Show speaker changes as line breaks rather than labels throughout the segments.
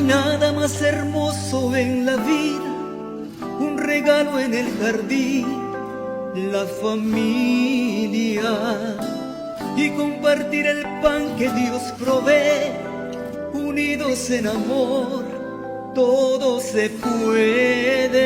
Nada más hermoso en la vida, un regalo en el jardín, la familia y compartir el pan que Dios provee, unidos en amor, todo se puede.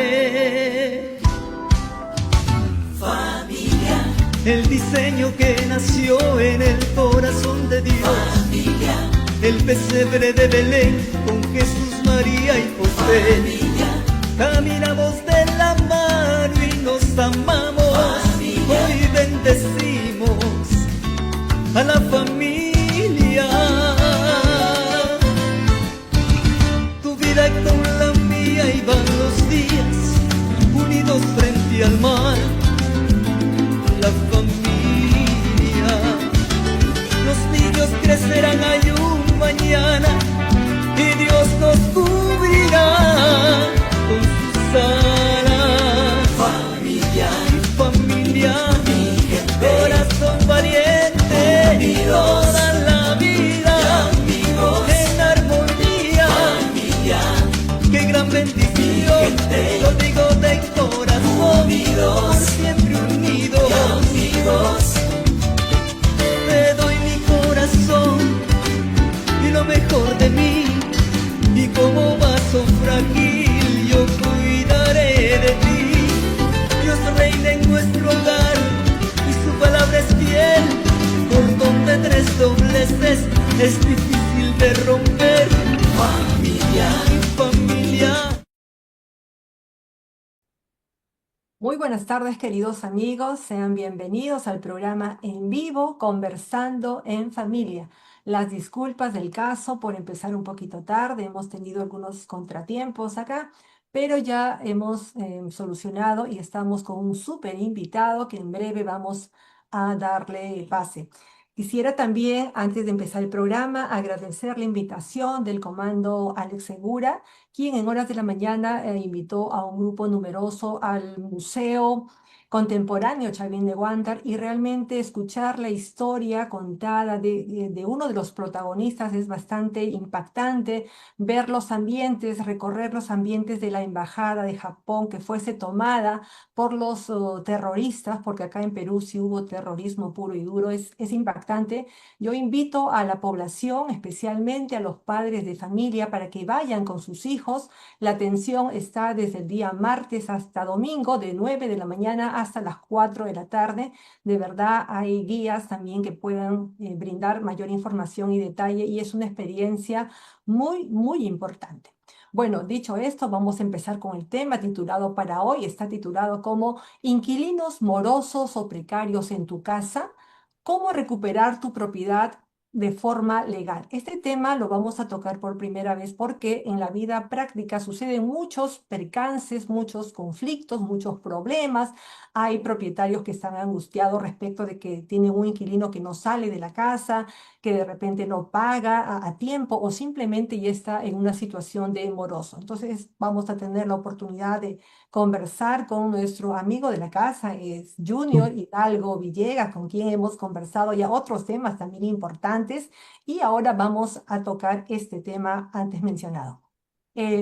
Familia, el diseño que nació en el corazón de Dios. Familia, el pesebre de Belén con Jesús, María y José. Familia, caminamos de la mano y nos amamos. Familia, hoy bendecimos a la familia. Tu vida con la mía y van los días unidos frente al mar. La familia, los niños crecerán, hay un mañana y Dios nos cubrirá con sus alas. Familia, familia, mi gente, corazón valiente, unidos, toda la vida, amigos, en armonía. Familia, qué gran bendición, lo digo de corazón, unidos, por siempre unidos, amigos. Te doy mi corazón y lo mejor de mí, y como vaso frágil yo cuidaré de ti. Dios reina en nuestro hogar y su palabra es fiel. Cordón de tres dobleces es difícil de romper. Familia, familia.
Muy buenas tardes, queridos amigos. Sean bienvenidos al programa en vivo Conversando en Familia. Las disculpas del caso por empezar un poquito tarde. Hemos tenido algunos contratiempos acá, pero ya hemos solucionado y estamos con un súper invitado que en breve vamos a darle pase. Quisiera también, antes de empezar el programa, agradecer la invitación del comando Alex Segura, quien en horas de la mañana invitó a un grupo numeroso al Museo Contemporáneo Chavín de Huántar, y realmente escuchar la historia contada de uno de los protagonistas es bastante impactante. Ver los ambientes, recorrer los ambientes de la Embajada de Japón que fuese tomada por los terroristas, porque acá en Perú sí hubo terrorismo puro y duro, es impactante. Yo invito a la población, especialmente a los padres de familia, para que vayan con sus hijos. La atención está desde el día martes hasta domingo, de 9 de la mañana hasta las 4 de la tarde. De verdad, hay guías también que puedan brindar mayor información y detalle, y es una experiencia muy, muy importante. Bueno, dicho esto, vamos a empezar con el tema titulado para hoy. Está titulado como Inquilinos morosos o precarios en tu casa. ¿Cómo recuperar tu propiedad de forma legal? Este tema lo vamos a tocar por primera vez porque en la vida práctica suceden muchos percances, muchos conflictos, muchos problemas. Hay propietarios que están angustiados respecto de que tienen un inquilino que no sale de la casa, que de repente no paga a tiempo, o simplemente ya está en una situación de moroso. Entonces vamos a tener la oportunidad de conversar con nuestro amigo de la casa, es Junior Hidalgo Villegas, con quien hemos conversado ya otros temas también importantes, y ahora vamos a tocar este tema antes mencionado.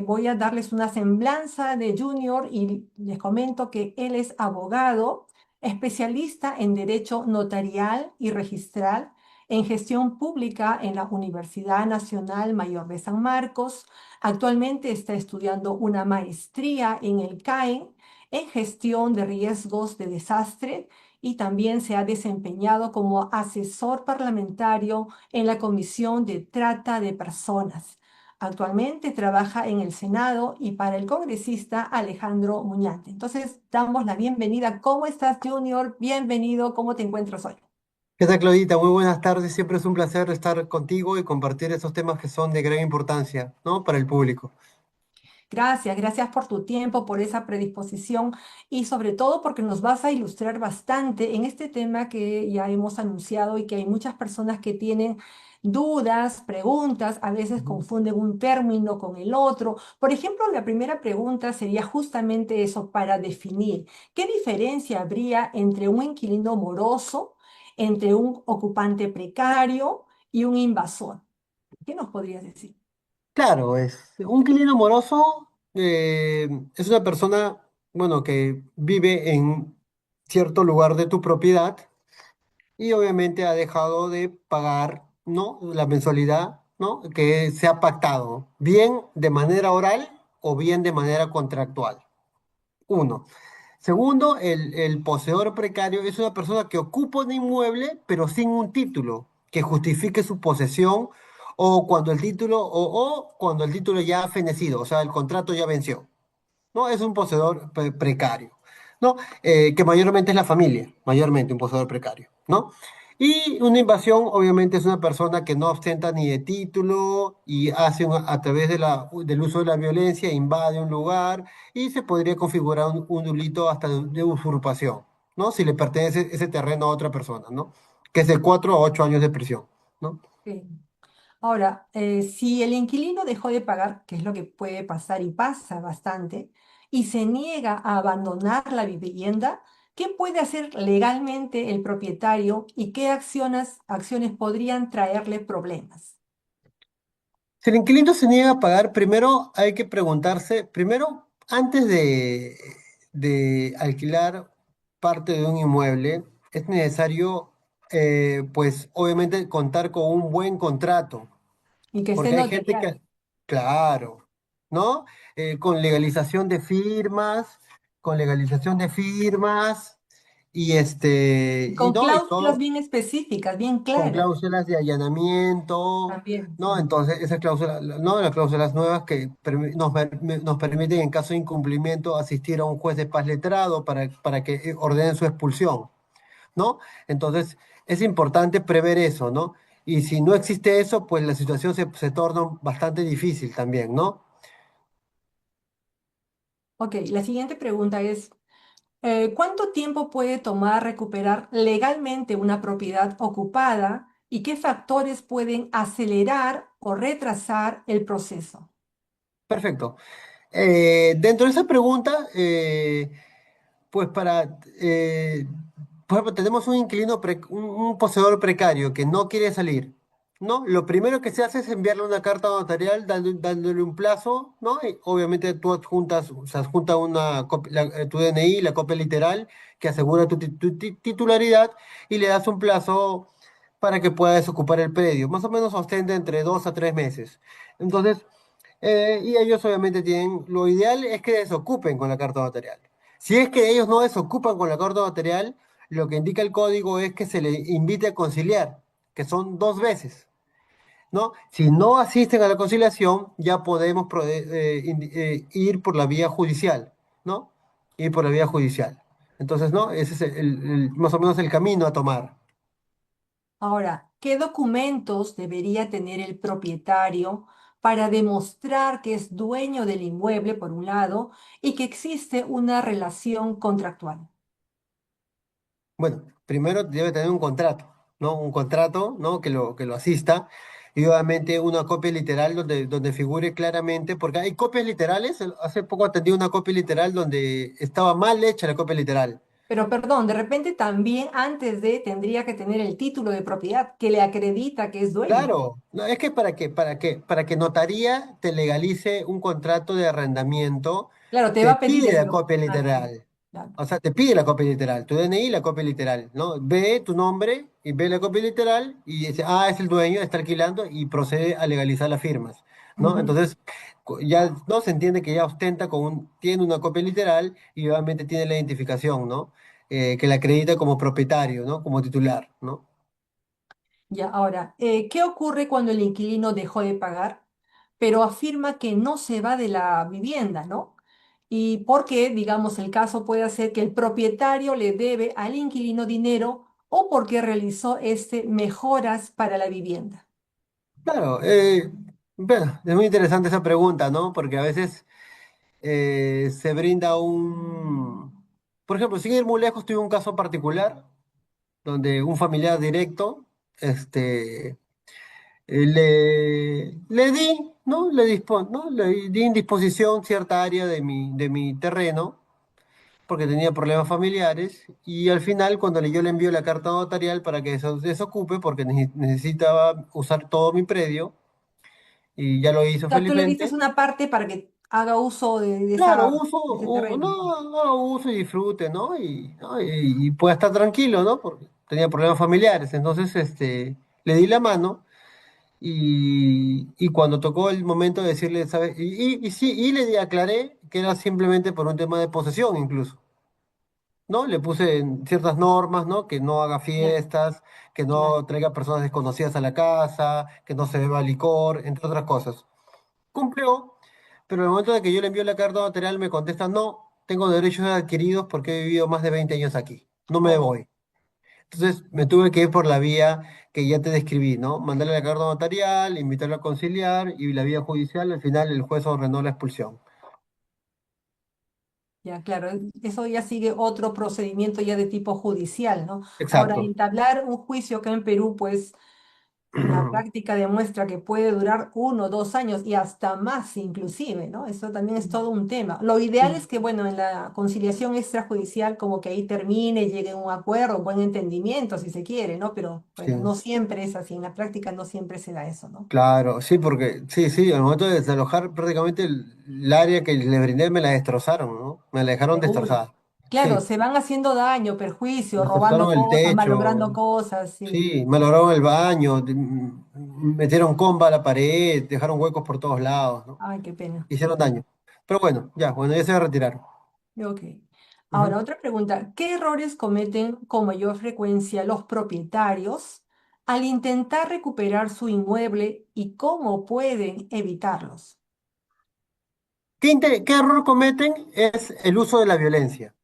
Voy a darles una semblanza de Junior y les comento que él es abogado, especialista en derecho notarial y registral, en gestión pública en la Universidad Nacional Mayor de San Marcos. Actualmente está estudiando una maestría en el CAEN en gestión de riesgos de desastre, y también se ha desempeñado como asesor parlamentario en la Comisión de Trata de Personas. Actualmente trabaja en el Senado y para el congresista Alejandro Muñante. Entonces, damos la bienvenida. ¿Cómo estás, Junior? Bienvenido. ¿Cómo te encuentras hoy?
¿Qué tal, Claudita? Muy buenas tardes. Siempre es un placer estar contigo y compartir estos temas que son de gran importancia, ¿no? Para el público.
Gracias, gracias por tu tiempo, por esa predisposición, y sobre todo porque nos vas a ilustrar bastante en este tema que ya hemos anunciado y que hay muchas personas que tienen dudas, preguntas, a veces
Ujú.
confunden un término con el otro. Por ejemplo, la primera pregunta sería justamente eso, para definir qué diferencia habría entre un inquilino moroso, entre un ocupante precario y un invasor. ¿Qué nos podrías decir?
Claro, es un inquilino moroso, es una persona, bueno, que vive en cierto lugar de tu propiedad y obviamente ha dejado de pagar, ¿no? La mensualidad, ¿no? Que se ha pactado, bien de manera oral o bien de manera contractual. Uno. Segundo, el poseedor precario es una persona que ocupa un inmueble, pero sin un título que justifique su posesión o cuando el título, o cuando el título ya ha fenecido, o sea, el contrato ya venció. ¿No? Es un poseedor precario, ¿no? Que mayormente es la familia, mayormente un poseedor precario, ¿no? Y una invasión, obviamente, es una persona que no ostenta ni de título y hace a través del uso de la violencia, invade un lugar y se podría configurar un delito hasta de usurpación, ¿no? Si le pertenece ese terreno a otra persona, ¿no? Que es de 4 a 8 años de prisión, ¿no?
Sí. Ahora, si el inquilino dejó de pagar, que es lo que puede pasar y pasa bastante, y se niega a abandonar la vivienda, ¿qué puede hacer legalmente el propietario y qué acciones podrían traerle problemas?
Si el inquilino se niega a pagar, primero hay que preguntarse, primero, antes de alquilar parte de un inmueble, es necesario, pues, obviamente, contar con un buen contrato,
Y que esté
porque hay gente
notariado.
que, claro, ¿no? Con legalización de firmas, con legalización de firmas,
Y
y
con
no, y
cláusulas
todo
bien específicas, bien
con
claras
cláusulas de allanamiento,
también,
¿no?
sí.
Entonces, esas cláusulas, ¿no? Las cláusulas nuevas que nos permiten, en caso de incumplimiento, asistir a un juez de paz letrado para que ordene su expulsión, ¿no? Entonces, es importante prever eso, ¿no? Y si no existe eso, pues la situación se torna bastante difícil también, ¿no?
Ok, la siguiente pregunta es, ¿cuánto tiempo puede tomar recuperar legalmente una propiedad ocupada y qué factores pueden acelerar o retrasar el proceso?
Perfecto. Dentro de esa pregunta, pues por ejemplo, tenemos un inquilino, un poseedor precario que no quiere salir, ¿no? Lo primero que se hace es enviarle una carta notarial dándole un plazo, ¿no? Y obviamente tú adjuntas, se adjunta tu DNI, la copia literal que asegura tu titularidad y le das un plazo para que pueda desocupar el predio. Más o menos ostenta entre 2 a 3 meses. Entonces, y ellos obviamente tienen, lo ideal es que desocupen con la carta notarial. Si es que ellos no desocupan con la carta notarial, lo que indica el código es que se le invite a conciliar, que son 2 veces, ¿no? Si no asisten a la conciliación, ya podemos ir por la vía judicial, ¿no? Ir por la vía judicial. Entonces, ¿no? Ese es más o menos el camino a tomar.
Ahora, ¿qué documentos debería tener el propietario para demostrar que es dueño del inmueble, por un lado, y que existe una relación contractual?
Bueno, primero debe tener un contrato, ¿no? Un contrato, ¿no? Que lo asista. Y obviamente una copia literal donde figure claramente, porque hay copias literales. Hace poco atendí una copia literal donde estaba mal hecha la copia literal.
Pero perdón, de repente también antes de tendría que tener el título de propiedad que le acredita que es dueño.
Claro, no, es que para que notaría te legalice un contrato de arrendamiento,
Claro, te va
te
a pedir
pide la
eso.
copia
Ah, sí,
literal.
claro.
O sea, te pide la copia literal, tu DNI y la copia literal, ¿no? Ve tu nombre y ve la copia literal y dice, ah, es el dueño, está alquilando y procede a legalizar las firmas, ¿no?
Ujú.
Entonces, ya no se entiende que ya ostenta tiene una copia literal y obviamente tiene la identificación, ¿no? Que la acredita como propietario, ¿no? Como titular, ¿no?
Ya, ahora, ¿qué ocurre cuando el inquilino dejó de pagar, pero afirma que no se va de la vivienda, ¿no? Y porque, digamos, el caso puede ser que el propietario le debe al inquilino dinero o porque realizó mejoras para la vivienda.
Claro, bueno, es muy interesante esa pregunta, ¿no? Porque a veces se brinda por ejemplo, sin ir muy lejos, tuve un caso particular donde un familiar directo, le di, ¿no? ¿no? Le di en disposición cierta área de mi terreno porque tenía problemas familiares y al final cuando yo le envío la carta notarial para que eso desocupe porque necesitaba usar todo mi predio, y ya lo hizo
O sea, tú le diste
felizmente.
una parte para que haga uso
Claro,
de ese terreno, pues.
no, uso y disfrute, ¿no? Y pueda estar tranquilo, ¿no? Porque tenía problemas familiares. Entonces, le di la mano y cuando tocó el momento de decirle, ¿sabes? Y sí, aclaré que era simplemente por un tema de posesión incluso, ¿no? Le puse en ciertas normas, ¿no? Que no haga
Ya,
fiestas, que
claro.
no traiga personas desconocidas a la casa, que no se beba licor, entre otras cosas. Cumplió, pero en el momento de que yo le envío la carta notarial me contesta, no, tengo derechos adquiridos porque he vivido más de 20 años aquí, no me
Oh,
voy. Entonces me tuve que ir por la vía que ya te describí, ¿no? Mandarle la carta notarial, invitarlo a conciliar y la vía judicial, al final el juez ordenó la expulsión.
ya, claro. Eso ya sigue otro procedimiento ya de tipo judicial, ¿no? Ahora,
Exacto.
entablar un juicio acá en Perú, pues la práctica demuestra que puede durar 1 o 2 años y hasta más inclusive, ¿no? Eso también es todo un tema. Lo ideal es que, bueno, en la conciliación extrajudicial como que ahí termine, llegue a un acuerdo, un buen entendimiento, si se quiere, ¿no? Pero,
Sí,
bueno, no siempre es así, en la práctica no siempre se da eso, ¿no?
claro, sí, porque sí, al momento de desalojar prácticamente el área que le brindé me la destrozaron, ¿no? Me la dejaron
Seguro.
destrozada.
Claro,
Sí,
se van haciendo daño, perjuicio, robando
destrozaron el
cosas, malogrando
techo.
cosas, sí.
Sí, malograron el baño, metieron comba a la pared, dejaron huecos por todos lados, ¿no?
Ay, qué pena.
Hicieron daño. Pero bueno, ya se retiraron.
Ok. Ahora,
Ujú.
otra pregunta. ¿Qué errores cometen con mayor frecuencia los propietarios al intentar recuperar su inmueble y cómo pueden evitarlos?
¿Qué error cometen? Es el uso de la violencia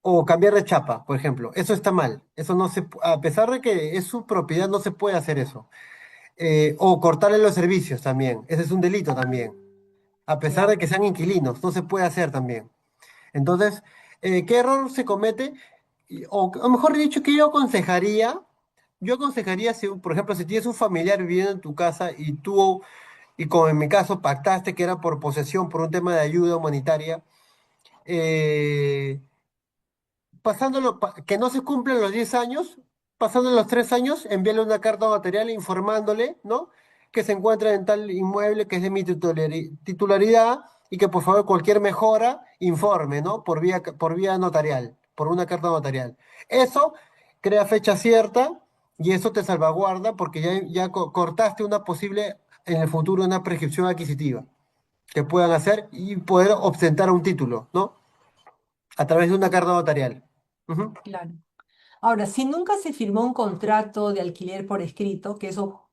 o cambiar de chapa, por ejemplo. Eso está mal. Eso no a pesar de que es su propiedad, no se puede hacer eso. O cortarle los servicios también. Ese es un delito también. A pesar de
Claro,
que sean inquilinos, no se puede hacer también. Entonces, ¿qué error se comete? O mejor dicho, que yo aconsejaría si, por ejemplo, si tienes un familiar viviendo en tu casa y como en mi caso, pactaste que era por posesión, por un tema de ayuda humanitaria, eh, que no se cumplen los 10 años, pasando los 3 años, envíale una carta notarial informándole, ¿no? Que se encuentra en tal inmueble que es de mi titularidad y que por favor cualquier mejora informe, ¿no? Por vía notarial, por una carta notarial. Eso crea fecha cierta y eso te salvaguarda porque ya cortaste una posible, en el futuro, una prescripción adquisitiva que puedan hacer y poder ostentar un título, ¿no? A través de una carta notarial. Ujú.
claro. Ahora, si nunca se firmó un contrato de alquiler por escrito, que eso,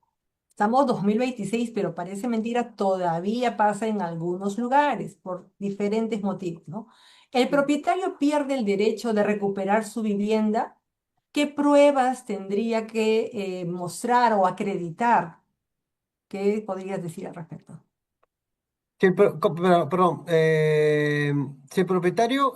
estamos 2026, pero parece mentira, todavía pasa en algunos lugares por diferentes motivos, ¿no? El propietario pierde el derecho de recuperar su vivienda. ¿Qué pruebas tendría que mostrar o acreditar? ¿Qué podrías decir al respecto?
Si el, perdón, si el propietario,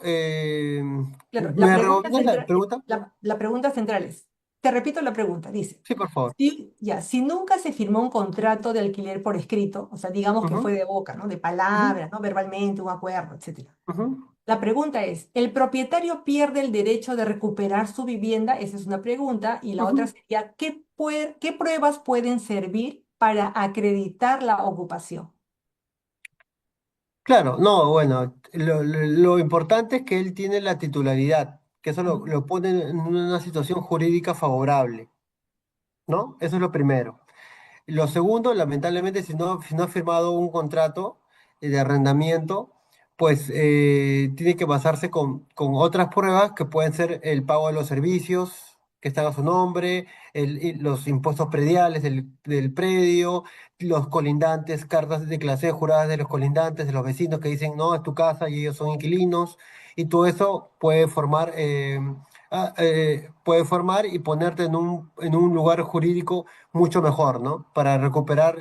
Claro, la
¿me
pregunta
rebotas la
central,
pregunta?
la pregunta central es, te repito la pregunta, dice,
Sí, por favor.
si nunca se firmó un contrato de alquiler por escrito, o sea, digamos que fue
Ujú,
de boca, ¿no? De
ujú,
palabras, ¿no? Verbalmente, un acuerdo, etcétera.
ujú.
La pregunta es, ¿el propietario pierde el derecho de recuperar su vivienda? Esa es una pregunta. Y la otra
Ujú.
sería, ¿qué pruebas pueden servir para acreditar la ocupación?
Claro, no, bueno, lo importante es que él tiene la titularidad, que eso
Ujú.
lo pone en una situación jurídica favorable, ¿no? Eso es lo primero. Lo segundo, lamentablemente, si no ha firmado un contrato de arrendamiento, pues tiene que basarse con otras pruebas que pueden ser el pago de los servicios que están a su nombre, y los impuestos prediales del predio, los colindantes, cartas de declaración juradas de los colindantes, de los vecinos que dicen, no, es tu casa y ellos son inquilinos, y todo eso puede formar y ponerte en un lugar jurídico mucho mejor, ¿no? Para recuperar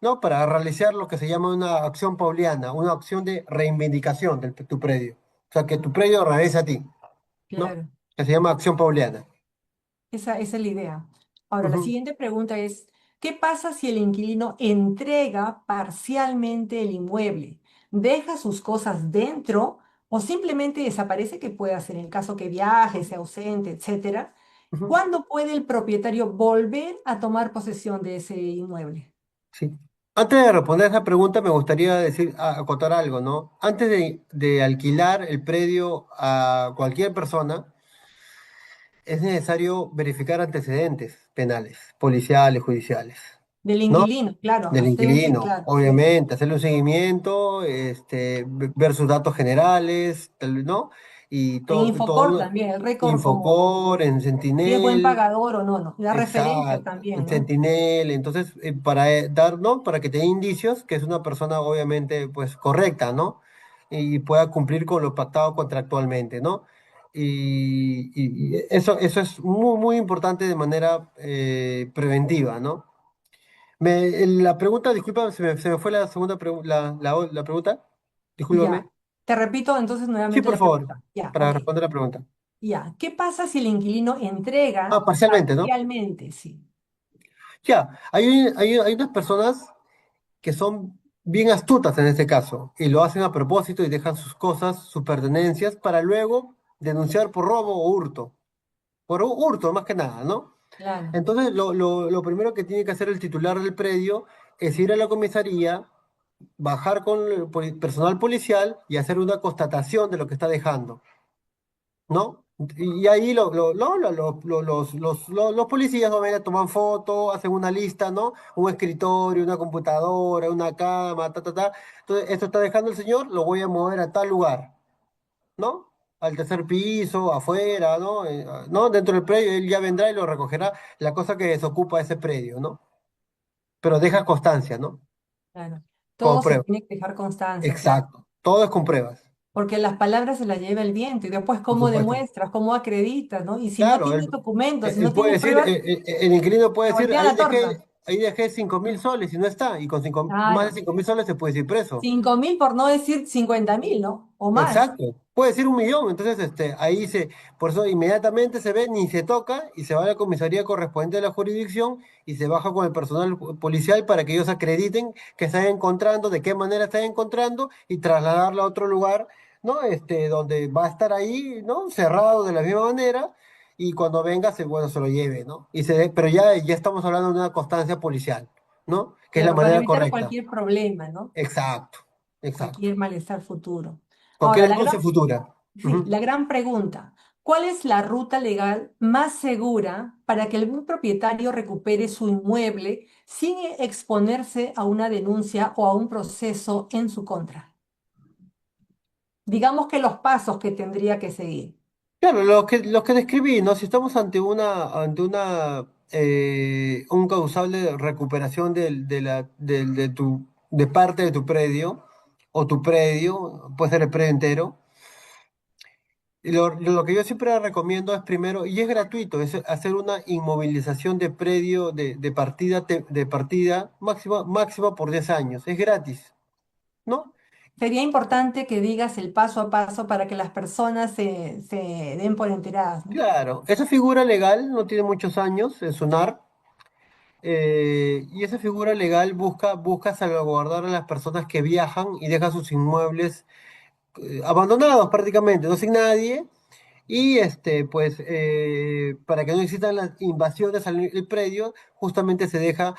¿no? Para realizar lo que se llama una acción pauliana, una acción de reivindicación de tu predio. O sea, que tu predio regrese a ti, ¿no?
Claro.
Que se llama acción pauliana.
Esa es la idea. Ahora, la
Ujú.
siguiente pregunta es, ¿qué pasa si el inquilino entrega parcialmente el inmueble, deja sus cosas dentro o simplemente desaparece, que puede hacer en el caso que viaje, sea ausente, etcétera?
Ujú.
¿Cuándo puede el propietario volver a tomar posesión de ese inmueble?
Sí. Antes de responder esa pregunta, me gustaría decir, acotar algo, ¿no? Antes de alquilar el predio a cualquier persona, es necesario verificar antecedentes penales, policiales, judiciales,
Del
¿no?
inquilino, claro,
Del
hasta ese,
inquilino,
claro, sí.
obviamente, hacerle un seguimiento, ver sus datos generales, ¿no? Y
En
todo,
Infocor
todo,
también, el récord como
Infocor, en
si es buen
Sentinel.
pagador o no, ¿no? Y da referencias
Exacto,
también,
el
¿no?
Sentinel, entonces para dar, ¿no? Para que te dé indicios que es una persona obviamente pues correcta, ¿no? Y pueda cumplir con lo pactado contractualmente, ¿no? Y eso es muy, muy importante de manera preventiva, ¿no? La pregunta, disculpa, se me fue la segunda la pregunta, discúlpame.
Ya. Te repito entonces
Sí,
nuevamente
por
la
favor,
pregunta. Ya,
para
ok.
responder la pregunta.
Ya. ¿Qué pasa si el inquilino entrega
Parcialmente, ¿no?
parcialmente? Sí.
Ya, hay unas personas que son bien astutas en este caso, y lo hacen a propósito y dejan sus cosas, sus pertenencias, para luego denunciar por robo o hurto. Por hurto, más que nada, ¿no?
Claro.
Entonces, lo primero que tiene que hacer el titular del predio es ir a la comisaría, bajar con el personal policial y hacer una constatación de lo que está dejando. ¿No? Y ahí los policías obviamente toman fotos, hacen una lista, ¿no? Un escritorio, una computadora, una cama, ta, ta, ta. Entonces, esto está dejando el señor, lo voy a mover a tal lugar, ¿no? Al tercer piso, afuera, ¿no? ¿No? Dentro del predio, él ya vendrá y lo recogerá, la cosa que desocupa ese predio, ¿no? Pero deja constancia, ¿no?
Claro.
Con
Todo se
pruebas.
tiene que dejar constancia, claro.
Exacto. Todo es con pruebas,
Porque las palabras se las lleva el viento y después
por
cómo
supuesto.
demuestras, cómo acreditas, ¿no? Y si no
Claro,
tienes documentos, si no
él puede
tienes
decir,
pruebas,
el inquilino puede
te
decir,
voltean la torta.
ahí dejé 5.000 soles y no está, y con más de
Claro.
5.000 soles se puede ir preso.
5.000 por no decir 50.000, ¿no? O más.
Exacto, puede decir 1.000.000, entonces por eso inmediatamente se ve, ni se toca, y se va a la comisaría correspondiente de la jurisdicción, y se baja con el personal policial para que ellos acrediten que están encontrando, de qué manera están encontrando, y trasladarla a otro lugar, ¿no? Donde va a estar ahí, ¿no? Cerrado de la misma manera, y cuando venga, bueno, se lo lleve, ¿no? Pero ya estamos hablando de una constancia policial, ¿no? Que es la
Claro, para
manera
evitar
correcta.
cualquier problema, ¿no?
Exacto, exacto.
Cualquier malestar futuro. Ahora,
Cualquier denuncia futura.
sí,
Ujú.
la gran pregunta, ¿cuál es la ruta legal más segura para que algún propietario recupere su inmueble sin exponerse a una denuncia o a un proceso en su contra? Digamos que los pasos que tendría que seguir.
Claro, los que describí, ¿no? Si estamos ante un causal de recuperación de parte de tu predio, o tu predio, puede ser el predio entero, y lo que yo siempre recomiendo es primero, y es gratuito, es hacer una inmovilización de predio de partida máxima por 10 años. Es gratis, ¿no?
Sería importante que digas el paso a paso para que las personas se den por enteradas, ¿no?
Claro, esa figura legal no tiene muchos años en SUNAR. Y esa figura legal busca salvaguardar a las personas que viajan y dejan sus inmuebles abandonados prácticamente, no sin nadie, y para que no existan las invasiones al predio, justamente se deja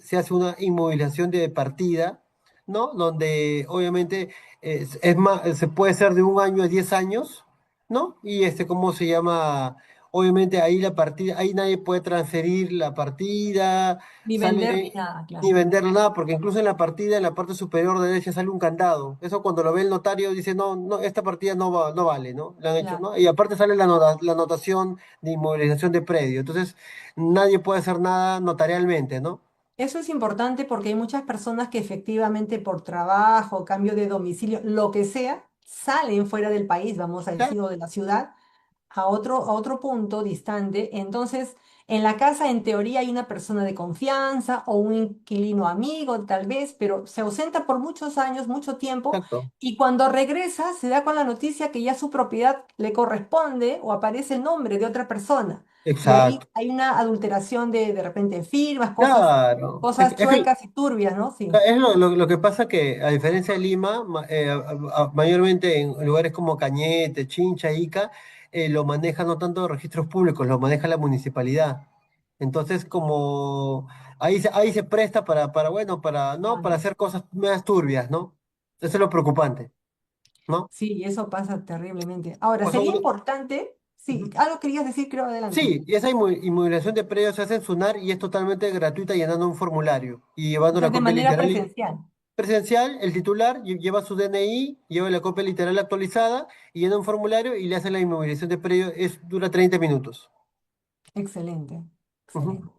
se hace una inmovilización de partida, ¿no? Donde obviamente se puede ser de 1 año a 10 años, ¿no? Y ¿cómo se llama? Obviamente ahí la partida, ahí nadie puede transferir la partida,
Ni
sale,
vender ni nada,
ni
claro.
venderla nada, porque incluso en la partida, en la parte superior derecha sale un candado. Eso cuando lo ve el notario dice, no, no, esta partida no vale, ¿no? Le han hecho,
Claro.
¿no? Y aparte sale la anotación de inmovilización de predio. Entonces, nadie puede hacer nada notarialmente, ¿no?
Eso es importante porque hay muchas personas que efectivamente por trabajo, cambio de domicilio, lo que sea, salen fuera del país, vamos a
Claro,
decir, o de la ciudad, a otro punto distante. Entonces, en la casa, en teoría, hay una persona de confianza o un inquilino amigo, tal vez, pero se ausenta por muchos años, mucho tiempo,
exacto,
y cuando regresa se da con la noticia que ya su propiedad le corresponde o aparece el nombre de otra persona. Y ahí
exacto.
hay una adulteración de repente firmas,
Claro.
cosas chuecas y turbias, ¿no? Sí.
Es lo que pasa que, a diferencia de Lima, mayormente en lugares como Cañete, Chincha, Ica, lo maneja no tanto registros públicos, lo maneja la municipalidad. Entonces, como ahí se presta bueno, ¿no? Para
Claro.
hacer cosas más turbias, ¿no? Eso es lo preocupante, ¿no?
Sí, eso pasa terriblemente. Ahora,
O sea,
sería importante, sí,
ujú.
algo querías decir, creo, adelante.
Sí, y esa inmunización de predios se hace en SUNAR y es totalmente gratuita llenando un formulario y
O
llevando
sea,
la
de
copia
manera
literal
presencial.
presencial, el titular lleva su DNI, lleva la copia literal actualizada y llena un formulario y le hace la inmovilización de predio, dura 30 minutos.
Excelente,
Ujú,
excelente.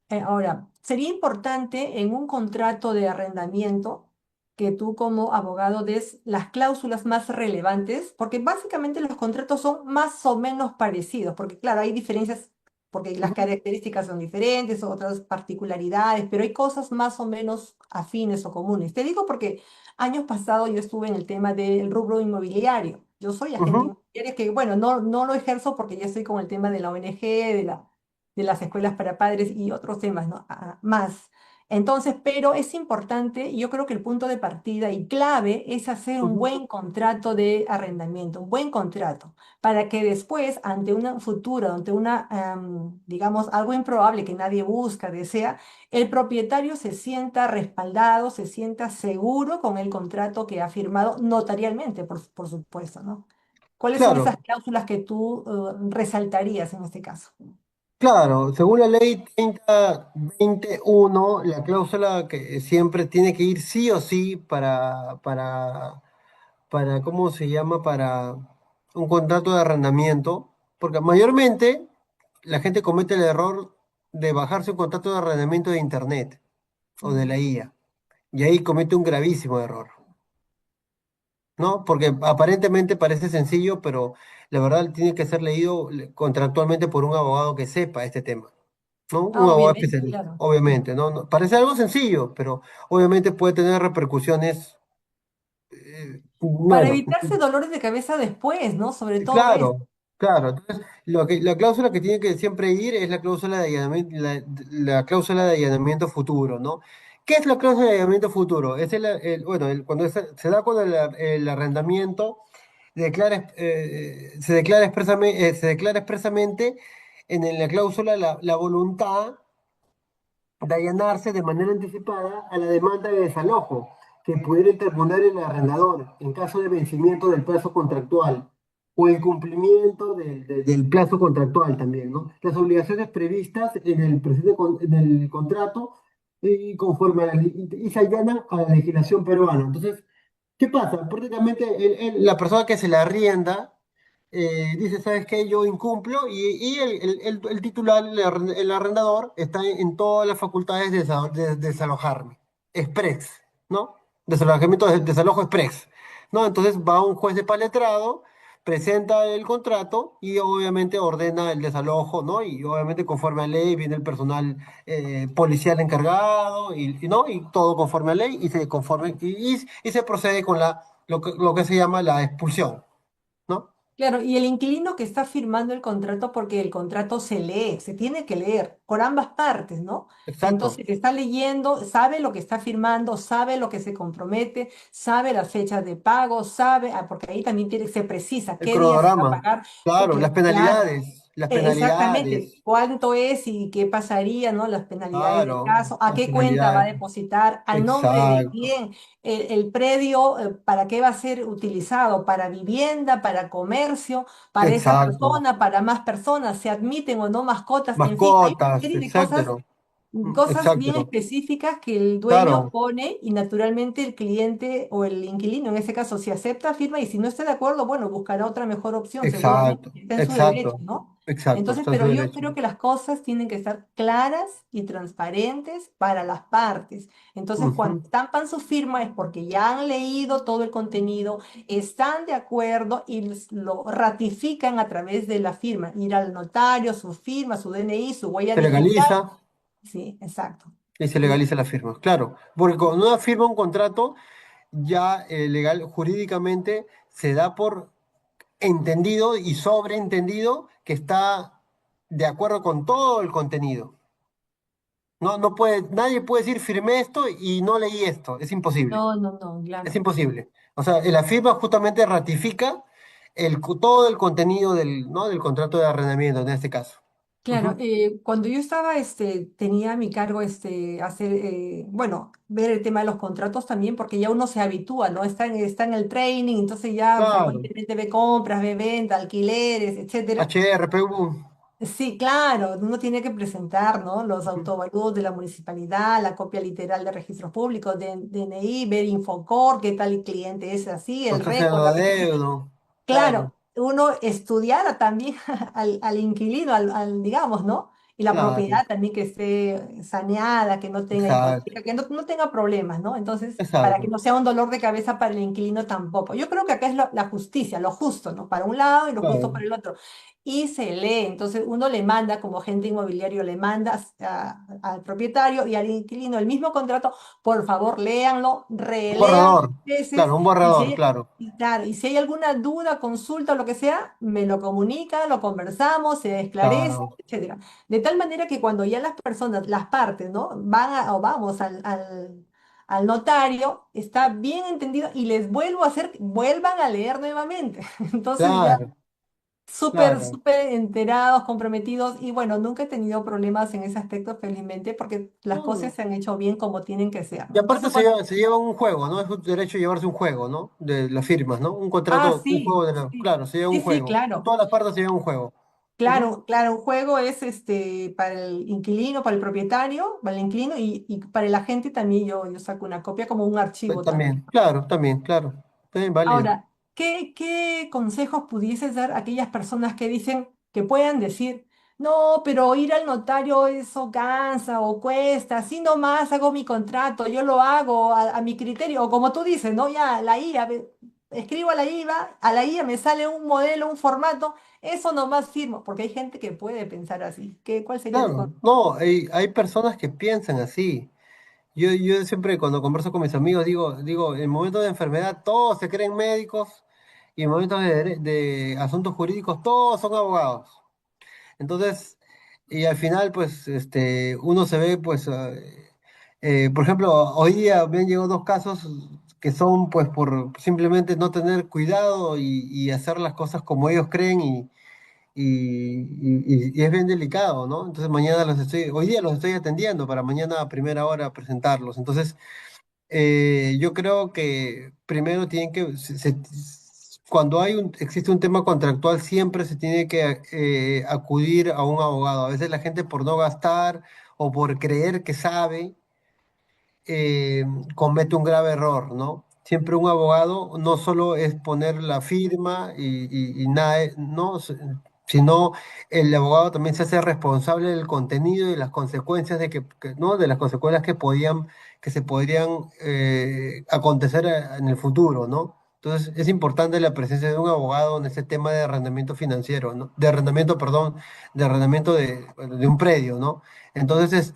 Ahora, sería importante en un contrato de arrendamiento que tú como abogado des las cláusulas más relevantes, porque básicamente los contratos son más o menos parecidos, porque claro, hay diferencias, porque las
ujú,
características son diferentes, otras particularidades, pero hay cosas más o menos afines o comunes. Te digo porque años pasados yo estuve en el tema del rubro inmobiliario. Yo soy agente
ujú.
inmobiliario que, bueno, no lo ejerzo porque ya estoy con el tema de la ONG, de las escuelas para padres y otros temas, ¿no? Más. Entonces, pero es importante, y yo creo que el punto de partida y clave es hacer un
Ujú.
buen contrato de arrendamiento, un buen contrato, para que después, ante una futura, ante una, digamos, algo improbable que nadie busca, desea, el propietario se sienta respaldado, se sienta seguro con el contrato que ha firmado notarialmente, por supuesto, ¿no? ¿Cuáles son esas
Claro,
cláusulas que tú resaltarías en este caso?
claro, según la ley 3021, la cláusula que siempre tiene que ir sí o sí ¿cómo se llama? Para un contrato de arrendamiento, porque mayormente la gente comete el error de bajarse un contrato de arrendamiento de internet o de la
Mm.
IA, y ahí comete un gravísimo error. ¿No? Porque aparentemente parece sencillo, pero la verdad tiene que ser leído contractualmente por un abogado que sepa este tema, ¿no? Un
Ah,
abogado
obviamente,
especialista,
claro.
obviamente, ¿no? Parece algo sencillo, pero obviamente puede tener repercusiones,
Para
bueno,
evitarse dolores de cabeza después, ¿no? Sobre todo eso.
claro, claro. Entonces, la cláusula que tiene que siempre ir es la cláusula de allanamiento, la cláusula de allanamiento futuro, ¿no? ¿Qué es la cláusula de allanamiento futuro? Es bueno, cuando se da cuando el arrendamiento se declara expresamente en la cláusula la voluntad de allanarse de manera anticipada a la demanda de desalojo que pudiera interponer el arrendador en caso de vencimiento del plazo contractual o el cumplimiento del plazo contractual también, ¿no? Las obligaciones previstas en el en el contrato y conforme y se allanan a la legislación peruana. Entonces, ¿qué pasa? Prácticamente la persona que se la arrienda dice, ¿sabes qué? Yo incumplo y el titular, el arrendador, está en todas las facultades de desalojarme. Express, ¿no? Desalojamiento, desalojo express, ¿no? Entonces va un juez de paletrado, presenta el contrato y obviamente ordena el desalojo, ¿no? Y obviamente conforme a ley viene el personal policial encargado ¿no? Y todo conforme a ley y se procede con lo que se llama la expulsión, ¿no?
Claro, y el inquilino que está firmando el contrato, porque el contrato se lee, se tiene que leer por ambas partes, ¿no?
Exacto.
Entonces está leyendo, sabe lo que está firmando, sabe lo que se compromete, sabe las fechas de pago, sabe, porque ahí también se precisa
El
qué día se va a
cronograma.
pagar,
Claro, las
claro.
penalidades. Las
Exactamente,
penalidades.
cuánto es y qué pasaría, ¿no? Las penalidades del
Claro,
caso, a
las
qué cuenta va a
penalidades.
depositar, a nombre de
Exacto.
quién, el predio, para qué va a ser utilizado, para vivienda, para comercio, para esa
Exacto.
persona, para más personas, se admiten o no mascotas, en fin, hay una
Mascotas.
serie de cosas,
Exacto.
bien
Exacto.
específicas que el dueño
Claro.
pone y naturalmente el cliente o el inquilino, en ese caso, si acepta, firma y si no está de acuerdo, bueno, buscará otra mejor opción, seguramente,
Exacto.
está en su derecho,
Exacto.
¿no?
Exacto.
Entonces,
Está en su
pero yo
derecho.
creo que las cosas tienen que estar claras y transparentes para las partes. Entonces, cuando
Ujú.
estampan su firma es porque ya han leído todo el contenido, están de acuerdo y lo ratifican a través de la firma. Ir al notario, su firma, su DNI, su huella
Se
digital.
legaliza
Sí, exacto.
y se
Y
legaliza la firma. Claro. Porque cuando uno firma un contrato, ya legal, jurídicamente, se da por entendido y sobreentendido que está de acuerdo con todo el contenido. No puede, nadie puede decir firmé esto y no leí esto. Es imposible.
no, no, no,
Es
claro.
imposible. O sea, la firma justamente ratifica todo el contenido ¿no? del contrato de arrendamiento en este caso.
Claro, cuando yo estaba, tenía a mi cargo, hacer, bueno, ver el tema de los contratos también, porque ya uno se habitúa, ¿no? Está en el training, entonces ya
Claro,
frecuentemente ve compras, ve venta, alquileres, etcétera.
HRPU.
Sí, claro, uno tiene que presentar, ¿no? Los
Ujú.
autovalúos de la municipalidad, la copia literal de registros públicos, de DNI, ver Infocor, qué tal el cliente es así, el
Constancia de
récord,
los
la registro.
adeudos. Claro,
Claro, uno estudiara también al inquilino, digamos, ¿no? Y la
claro.
propiedad también que esté saneada, que no tenga
Exacto,
hipoteca, que no tenga problemas, ¿no? Entonces, para que
exacto.
no sea un dolor de cabeza para el inquilino tampoco. Yo creo que acá es la justicia, lo justo, ¿no? Para un lado y lo justo
Claro.
para el otro. Y se lee, entonces uno le manda, como agente inmobiliario, le manda al propietario y al inquilino el mismo contrato, por favor, léanlo,
Un
relean
borrador.
veces.
Claro, un
Y
borrador,
si
claro.
y claro, y si hay alguna duda, consulta o lo que sea, me lo comunica, lo conversamos, se esclarece,
Claro.
etcétera. De tal manera que cuando ya las personas, las partes, ¿no? O vamos al notario, está bien entendido y les vuelvo a hacer, vuelvan a leer nuevamente. Entonces ya
Claro,
súper,
claro.
súper enterados, comprometidos y bueno, nunca he tenido problemas en ese aspecto, felizmente, porque las cosas
No.
se han hecho bien como tienen que ser,
Y
¿no?
aparte
Entonces, cuando...
se lleva un juego, ¿no? Es un derecho llevarse un juego, ¿no? De las firmas, ¿no? Un
Ah,
contrato, un juego
sí,
de la...
sí,
Claro, se lleva un
sí, sí,
juego.
claro.
Todas las partes se llevan un juego. Ujú.
Claro, claro, un juego es para el inquilino, para el propietario, para el inquilino y para el agente también yo saco una copia como un archivo también.
También, claro, también, claro. También válido.
Ahora, ¿qué consejos pudieses dar a aquellas personas que dicen, que puedan decir, no, pero ir al notario eso cansa o cuesta, así nomás hago mi contrato, yo lo hago a mi criterio, o como tú dices, ¿no? Ya, la IA, escribo a la IA me sale un modelo, un formato, eso nomás firmo, porque hay gente que puede pensar así. ¿Cuál sería tu
Claro,
consejo?
no, hay personas que piensan así. Yo siempre cuando converso con mis amigos digo, en momentos de enfermedad todos se creen médicos y en momentos de asuntos jurídicos todos son abogados. Entonces, y al final, pues, uno se ve, pues, por ejemplo, hoy día me han llegado dos casos que son, pues, por simplemente no tener cuidado y hacer las cosas como ellos creen y es bien delicado, ¿no? Entonces hoy día los estoy atendiendo para mañana a primera hora presentarlos. Entonces, yo creo que primero tienen que, cuando existe un tema contractual, siempre se tiene que acudir a un abogado. A veces la gente por no gastar o por creer que sabe, eh, comete un grave error, ¿no? Siempre un abogado no solo es poner la firma y nada, ¿no? Sino el abogado también se hace responsable del contenido y las consecuencias ¿no? De las consecuencias que se podrían acontecer en el futuro, ¿no? Entonces es importante la presencia de un abogado en ese tema de arrendamiento financiero, ¿no? De arrendamiento, perdón, de arrendamiento bueno, de un predio, ¿no? Entonces,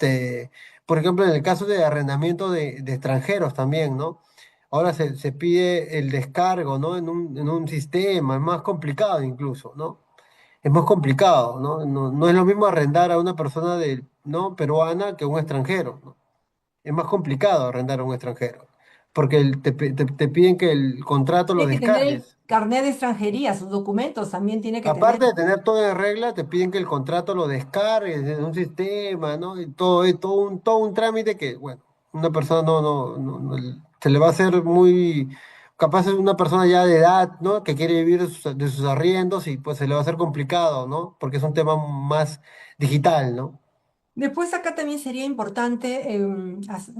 por ejemplo, en el caso de arrendamiento de extranjeros también, ¿no? Ahora se pide el descargo, ¿no? En un sistema, es más complicado incluso, ¿no? Es más complicado, ¿no? No es lo mismo arrendar a una persona ¿no? peruana que a un extranjero, ¿no? Es más complicado arrendar a un extranjero, porque te piden que el contrato lo
Tiene que tener el
descargues.
carnet de extranjería, sus documentos también tiene que tener.
Aparte de tener todo en regla, te piden que el contrato lo descargues en un sistema, ¿no? Y todo, es todo un trámite que, bueno, una persona se le va a hacer muy, capaz es una persona ya de edad, ¿no? Que quiere vivir de sus arriendos y pues se le va a hacer complicado, ¿no? Porque es un tema más digital, ¿no?
Después acá también sería importante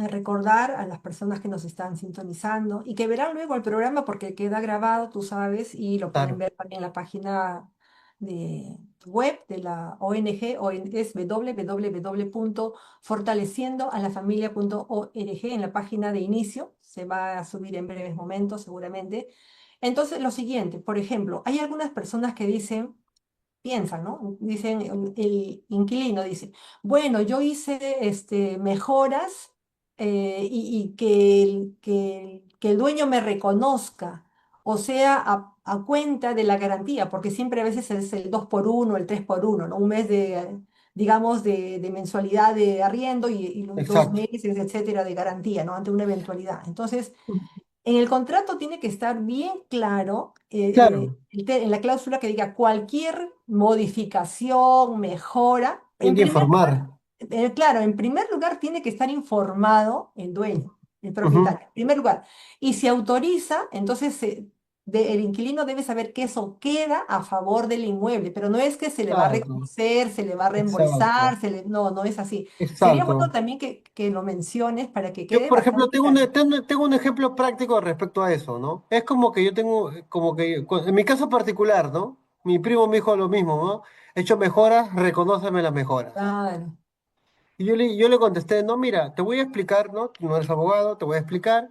recordar a las personas que nos están sintonizando y que verán luego el programa porque queda grabado, tú sabes, y lo pueden
Claro,
ver también en la página de web de la ONG, es www.fortaleciendoalafamilia.org en la página de inicio, se va a subir en breves momentos seguramente. Entonces, lo siguiente, por ejemplo, hay algunas personas que dicen piensan, ¿no? Dicen, el inquilino dice, bueno, yo hice mejoras y que el dueño me reconozca, o sea, a cuenta de la garantía, porque siempre a veces es el 2 por uno, el 3 por uno, ¿no? Un mes digamos, de mensualidad de arriendo y los dos
exacto.
meses, etcétera, de garantía, ¿no? Ante una eventualidad. Entonces, En el contrato tiene que estar bien claro,
Claro,
en la cláusula que diga cualquier modificación, mejora.
hay
En
que
primer lugar,
informar.
claro, en primer lugar tiene que estar informado el dueño, el
Ujú.
propietario, en primer lugar. Y si autoriza, entonces el inquilino debe saber que eso queda a favor del inmueble, pero no es que se le va a
Exacto,
reconocer, se le va a reembolsar,
exacto,
no, no es así. Sería bueno
exacto.
también que lo menciones para que
Yo,
quede
por ejemplo,
bastante claro.
tengo un ejemplo práctico respecto a eso, ¿no? Es como que yo tengo, como que, en mi caso particular, ¿no? Mi primo me dijo lo mismo, ¿no? He hecho mejoras, reconóceme las mejoras.
Claro,
Y yo le contesté, no, mira, te voy a explicar, ¿no? Tú no eres abogado, te voy a explicar.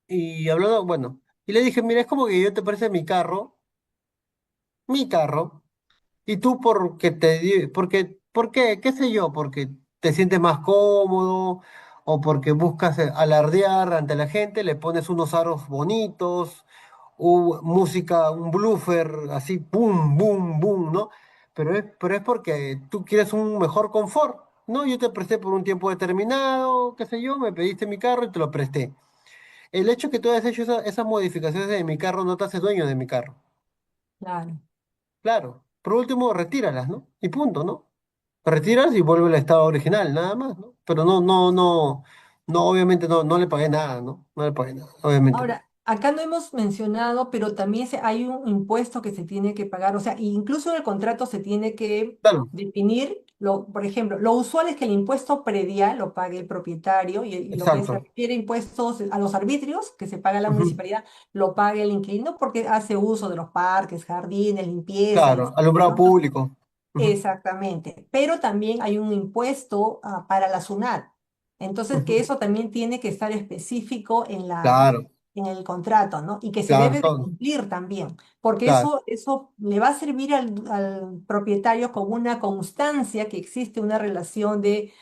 Y hablando, bueno, y le dije, mira, es como que yo te parece mi carro. Y tú porque ¿por qué? ¿Qué sé yo? Porque te sientes más cómodo o porque buscas alardear ante la gente, le pones unos aros bonitos, música, un blooper, así, boom, boom, boom, ¿no? Pero es porque tú quieres un mejor confort, ¿no? Yo te presté por un tiempo determinado, qué sé yo, me pediste mi carro y te lo presté. El hecho que tú hayas hecho esas modificaciones de mi carro no te hace dueño de mi carro.
claro.
Claro. Por último, retíralas, ¿no? Y punto, ¿no? Retiras y vuelve al estado original, nada más, ¿no? Pero obviamente no le pagué nada, ¿no? No le pagué nada, obviamente.
Ahora, acá no hemos mencionado, pero también hay un impuesto que se tiene que pagar, o sea, incluso en el contrato se tiene que
Claro,
definir, por ejemplo, lo usual es que el impuesto predial lo pague el propietario y lo que se
exacto.
refiere a impuestos a los arbitrios que se paga la
Ujú.
municipalidad, lo paga el inquilino porque hace uso de los parques, jardines, limpieza,
Claro,
etcétera,
alumbrado
¿no? Entonces,
público. Ujú.
exactamente, pero también hay un impuesto para la SUNAT. Entonces, que
Ujú.
eso también tiene que estar específico
Claro,
en el contrato, ¿no? Y que se
claro,
debe de
todo.
cumplir también, porque
Claro,
eso le va a servir al propietario como una constancia que existe una relación de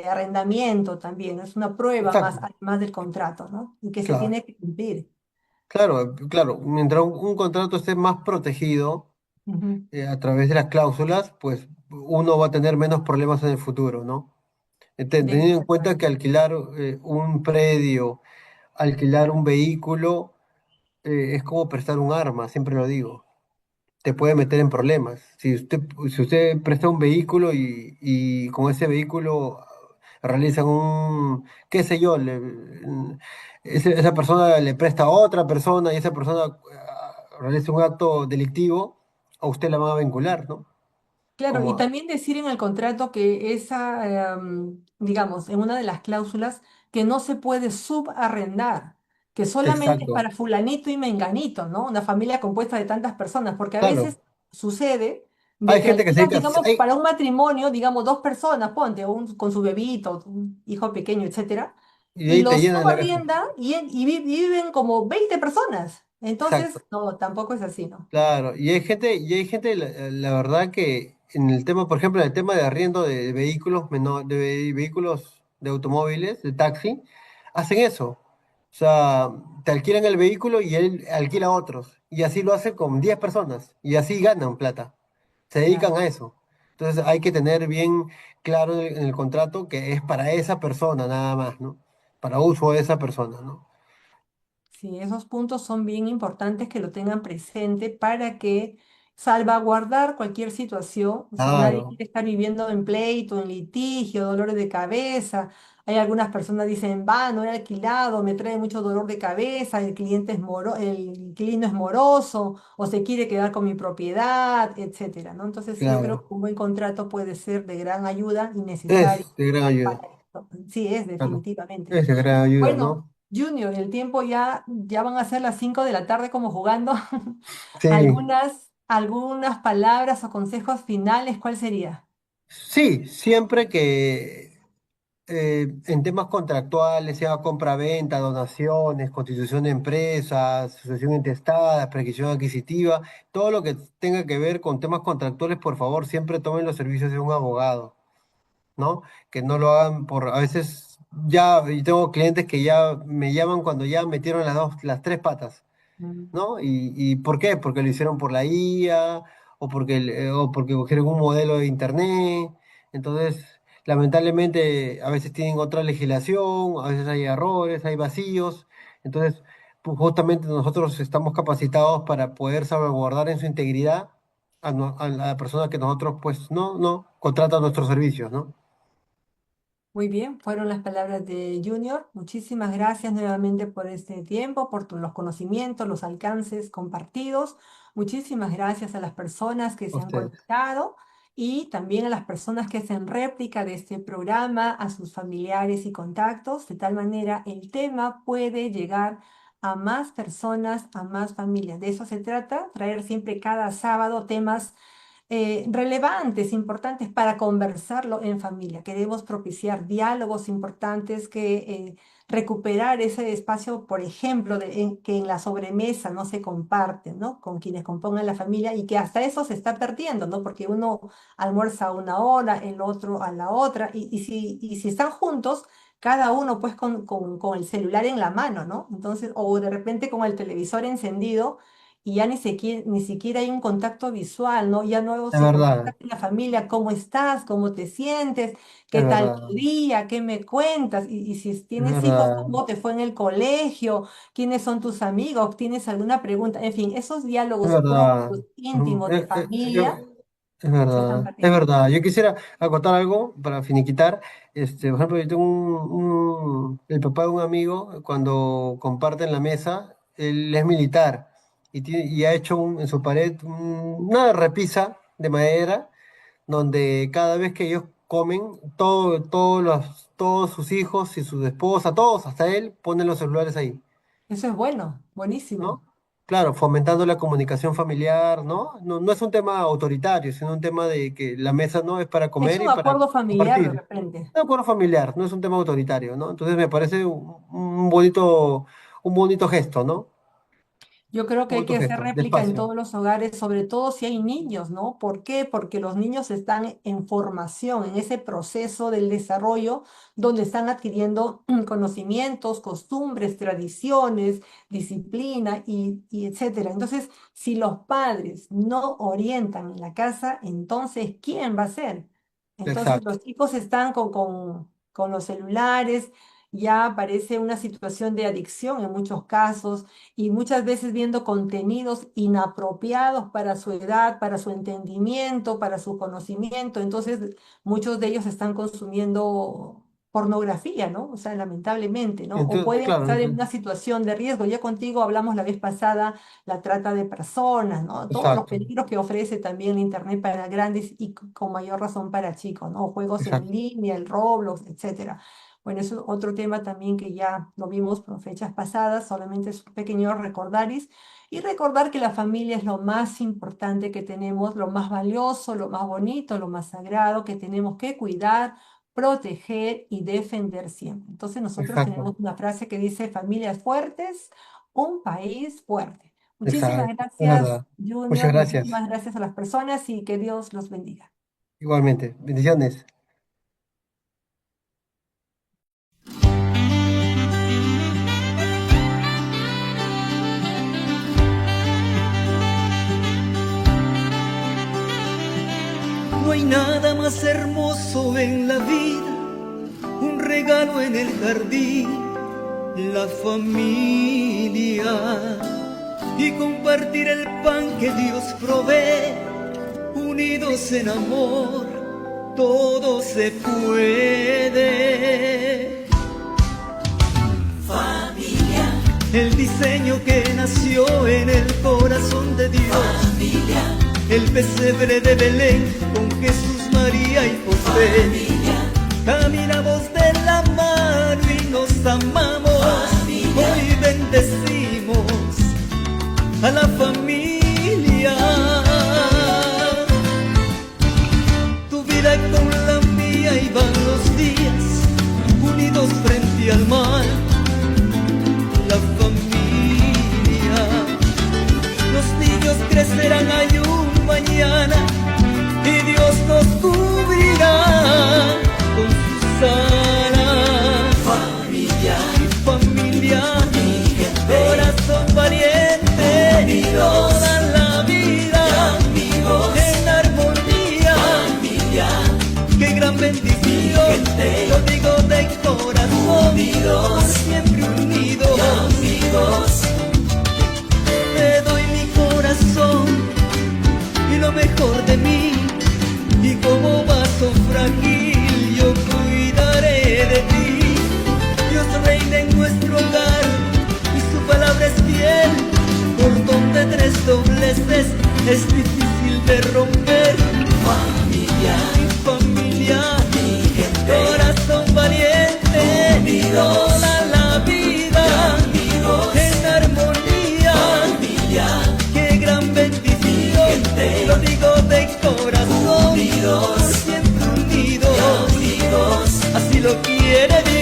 arrendamiento también, es una prueba más,
exacto.
además del contrato, ¿no? Y que se
Claro,
tiene que cumplir.
claro, claro. Mientras un contrato esté más protegido
Ujú.
a través de las cláusulas, pues uno va a tener menos problemas en el futuro, ¿no?
Debe
Teniendo en
ser,
cuenta
claro.
que alquilar un predio, alquilar un vehículo, es como prestar un arma, siempre lo digo. Te puede meter en problemas. Si usted presta un vehículo y con ese vehículo realizan qué sé yo, esa persona le presta a otra persona y esa persona realiza un acto delictivo, a usted la van a vincular, ¿no?
Claro, y
Como,
también decir en el contrato que digamos, en una de las cláusulas, que no se puede subarrendar, que solamente es
exacto,
para fulanito y menganito, ¿no? Una familia compuesta de tantas personas, porque a
claro.
veces sucede de
Hay
que
gente que se
alquilan,
dedica,
digamos, para un matrimonio, digamos, dos personas, ponte, con su bebito, un hijo pequeño, etcétera,
y de
y
ahí te
los
llenan la casa.
subarrienda viven como 20 personas.
Exacto.
Entonces, no, tampoco es así, ¿no?
Claro, y hay gente, la verdad que en el tema, por ejemplo, en el tema de arriendo de vehículos vehículos de automóviles, de taxi, hacen eso. O sea, te alquilan el vehículo y él alquila a otros. Y así lo hacen con 10 personas. Y así ganan plata. Se dedican
Claro.
a eso. Entonces hay que tener bien claro en el contrato que es para esa persona nada más, ¿no? Para uso de esa persona, ¿no?
Sí, esos puntos son bien importantes que lo tengan presente para que salvaguardar cualquier situación. O sea, nadie
Claro,
quiere estar viviendo en pleito, en litigio, dolores de cabeza. Hay algunas personas que dicen, va, no he alquilado, me trae mucho dolor de cabeza, el inquilino es moroso o se quiere quedar con mi propiedad, etcétera, ¿no? Entonces yo creo que
claro.
un buen contrato puede ser de gran ayuda y necesario
Es de gran ayuda.
para esto. Sí, es
Claro.
definitivamente.
Es de gran ayuda,
Bueno,
¿no?
Junior, el tiempo ya van a ser las 5 de la tarde como jugando.
Sí,
Algunas palabras o consejos finales, ¿cuál sería?
sí, siempre que en temas contractuales, sea compra-venta, donaciones, constitución de empresas, sucesión intestada, prescripción adquisitiva, todo lo que tenga que ver con temas contractuales, por favor, siempre tomen los servicios de un abogado, ¿no? Que no lo hagan a veces ya, y tengo clientes que ya me llaman cuando ya metieron las tres patas.
Mm.
¿No? ¿Y por qué? Porque lo hicieron por la IA o porque cogieron un modelo de internet. Entonces, lamentablemente, a veces tienen otra legislación, a veces hay errores, hay vacíos. Entonces, pues, justamente nosotros estamos capacitados para poder salvaguardar en su integridad a la persona que nosotros, pues, no contrata nuestros servicios, ¿no?
Muy bien, fueron las palabras de Junior. Muchísimas gracias nuevamente por este tiempo, por los conocimientos, los alcances compartidos. Muchísimas gracias a las personas que
A
se han
ustedes.
conectado y también a las personas que hacen réplica de este programa, a sus familiares y contactos. De tal manera, el tema puede llegar a más personas, a más familias. De eso se trata, traer siempre cada sábado temas relevantes, importantes para conversarlo en familia. Queremos propiciar diálogos importantes recuperar ese espacio, por ejemplo, que en la sobremesa no se comparten, ¿no? Con quienes compongan la familia y que hasta eso se está perdiendo, ¿no? Porque uno almuerza a una hora, el otro a la otra, y si están juntos, cada uno pues con el celular en la mano, ¿no? Entonces, o de repente con el televisor encendido y ya ni siquiera hay un contacto visual, ¿no? Ya no
Es
se
verdad,
pregunta en la familia cómo estás, cómo te sientes,
es
qué tal tu
verdad,
día, qué me cuentas, y si
es
tienes hijos,
verdad,
cómo te fue en el colegio, quiénes son tus amigos, tienes alguna pregunta, en fin, esos
es
diálogos
verdad.
propios,
Ujú.
íntimos de familia,
Yo, es
se están
verdad, es
perdiendo.
verdad. Yo quisiera acotar algo para finiquitar. Por ejemplo, yo tengo el papá de un amigo, cuando comparten la mesa, él es militar y ha hecho en su pared una repisa de madera donde cada vez que ellos comen, todos sus hijos y su esposa, todos, hasta él, ponen los celulares ahí,
Eso es bueno,
¿no?
buenísimo.
Claro, fomentando la comunicación familiar, ¿no? No es un tema autoritario, sino un tema de que la mesa no es para
Es
comer
un
y para
acuerdo familiar de
compartir.
repente.
Es un acuerdo familiar, no es un tema autoritario, ¿no? Entonces me parece un bonito gesto, ¿no?
Yo creo que
Un
hay
bonito
que hacer
gesto,
réplica en
despacio.
todos los hogares, sobre todo si hay niños, ¿no? ¿Por qué? Porque los niños están en formación, en ese proceso del desarrollo, donde están adquiriendo conocimientos, costumbres, tradiciones, disciplina y etcétera. Entonces, si los padres no orientan en la casa, entonces, ¿quién va a ser? Entonces,
Exacto,
los chicos están con los celulares, ya aparece una situación de adicción en muchos casos y muchas veces viendo contenidos inapropiados para su edad, para su entendimiento, para su conocimiento. Entonces, muchos de ellos están consumiendo pornografía, ¿no? O sea, lamentablemente, ¿no? O
entonces,
pueden
claro,
estar en una situación de riesgo. Ya contigo hablamos la vez pasada la trata de personas, ¿no? Todos los
exacto,
peligros que ofrece también el Internet para grandes y con mayor razón para chicos, ¿no? Juegos en
exacto,
línea, el Roblox, etcétera. Bueno, eso es otro tema también que ya lo vimos por fechas pasadas, solamente es un pequeño recordaris y recordar que la familia es lo más importante que tenemos, lo más valioso, lo más bonito, lo más sagrado que tenemos que cuidar, proteger y defender siempre. Entonces nosotros tenemos
exacto,
una frase que dice familias fuertes, un país fuerte. Muchísimas
exacto, es
gracias,
verdad. Muchas
Junior,
gracias.
muchísimas gracias a las personas y que Dios los bendiga.
Igualmente, bendiciones.
No hay nada más hermoso en la vida, un regalo en el jardín, la familia y compartir el pan que Dios provee, unidos en amor, todo se puede. Familia, el diseño que nació en el corazón de Dios. Familia, el pesebre de Belén con Jesús, María y José. Caminamos de la mano y nos amamos. Hoy bendecimos a la familia. Tu vida con la mía y van los días unidos frente al mar. La familia, los niños crecerán, hay un mañana y Dios nos cubrirá con sus alas. Familia, mi familia, mi corazón valiente, toda la vida, en armonía. Familia, qué gran bendición, lo digo de corazón, por siempre unidos. amigos. Te doy mi corazón y lo mejor de mí, y como vaso frágil yo cuidaré de ti. Dios reina en nuestro hogar y su palabra es fiel. Cordón de tres dobleces es difícil de romper. Familia, mi familia, mi gente, corazón valiente, unidos, toda la vida, amigos, en armonía. Familia, qué gran bendición, gente, lo digo de corazón, unidos, por siempre unidos, amigos, así lo quiere Dios.